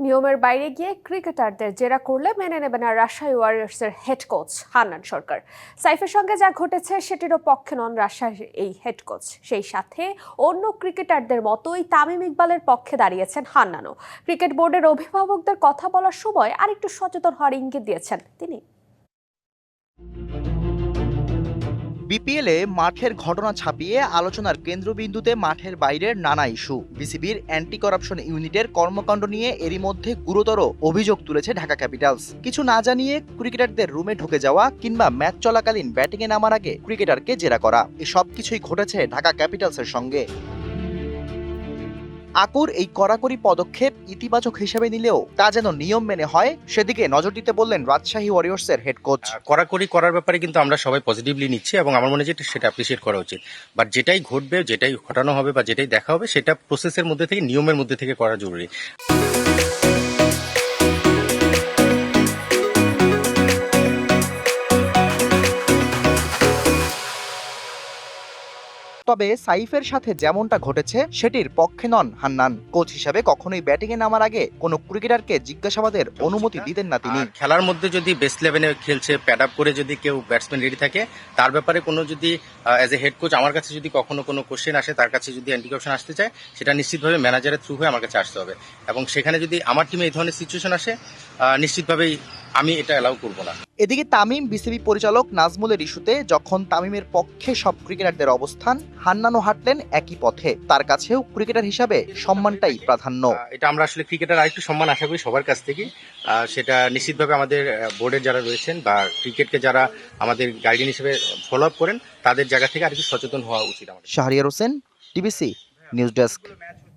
নিয়মের বাইরে গিয়ে ক্রিকেটারদের জেরা করলে মেনে নেবে না রাজশাহী ওয়ারিয়র্সের হেড কোচ হান্নান সরকার। সাইফের সঙ্গে যা ঘটেছে সেটিরও পক্ষে নন রাজশাহীর এই হেড কোচ। সেই সাথে অন্য ক্রিকেটারদের মতোই তামিম ইকবালের পক্ষে দাঁড়িয়েছেন হান্নানও। ক্রিকেট বোর্ডের অভিভাবকদের কথা বলার সময় আরেকটু সচেতন হওয়ার ইঙ্গিত দিয়েছেন তিনি। বিপিএলে মাঠের ঘটনা ছাপিয়ে আলোচনার কেন্দ্রবিন্দুতে মাঠের বাইরের নানা ইস্যু। বিসিবির অ্যান্টি করাপশন ইউনিটের কর্মকাণ্ড নিয়ে এরই মধ্যে গুরুতর অভিযোগ তুলেছে ঢাকা ক্যাপিটালস। কিছু না জানিয়ে ক্রিকেটারদের রুমে ঢুকে যাওয়া কিংবা ম্যাচ চলাকালীন ব্যাটিংয়ে নামার আগে ক্রিকেটারকে জেরা করা, এসব কিছুই ঘটেছে ঢাকা ক্যাপিটালসের সঙ্গে। আকুর এই কড়াকড়ি পদক্ষেপ ইতিবাচক হিসেবে নিলেও তা যেন নিয়ম মেনে হয় সেদিকে নজর দিতে বললেন রাজশাহী ওয়ারিয়র্সের হেড কোচ। কড়াকড়ি করার ব্যাপারে কিন্তু আমরা সবাই পজিটিভলি নিচ্ছি এবং আমার মনে হয় সেটা অ্যাপ্রিসিয়েট করা উচিত। বাট যেটাই ঘটবে, যেটাই ঘটানো হবে বা যেটাই দেখা হবে সেটা প্রসেসের মধ্যে থেকে, নিয়মের মধ্যে থেকে করা জরুরি। তবে সাইফের সাথে যেমনটা ঘটেছে সেটির পক্ষে নন হান্নান। কোচ হিসেবে কখনোই ব্যাটিংয়ে নামার আগে কোনো ক্রিকেটারকে জিজ্ঞাসাবাদের অনুমতি দিতেন না তিনি। খেলার মধ্যে যদি বেস্ট 11-এ খেলছে, প্যাড আপ করে যদি কেউ ব্যাটসম্যান রেডি থাকে, তার ব্যাপারে কোনো যদি অ্যাজ এ হেড কোচ আমার কাছে যদি কখনো কোনো কোশ্চেন আসে, তার কাছে যদি অ্যান্টি করাপশন আসতে চায়, সেটা নিশ্চিতভাবে ম্যানেজারের থ্রু হয়ে আমার কাছে আসতে হবে। এবং সেখানে যদি আমার টিমে এই ধরনের সিচুয়েশন আসে, নিশ্চিতভাবেই আমি এটা অ্যালাউ করবো না। এদিকে তামিম বিসিবি পরিচালক নাজমুলের ইস্যুতে যখন তামিমের পক্ষে সব ক্রিকেটারদের অবস্থান, হান্নানও হাঁটলেন একই পথে। তার কাছেও ক্রিকেটার হিসাবে সম্মানটাই প্রাধান্য। এটা আমরা আসলে ক্রিকেটার আরেকটু সম্মান আশা করি সবার কাছ থেকে। সেটা নিশ্চিতভাবে আমাদের বোর্ডের যারা রয়েছেন বা ক্রিকেটকে যারা আমাদের গাইডলাইন হিসেবে ফলো আপ করেন, তাদের জায়গা থেকে আরেকটু সচেতন হওয়া উচিত আমাদের। Shahriar Hossain, TBC news desk.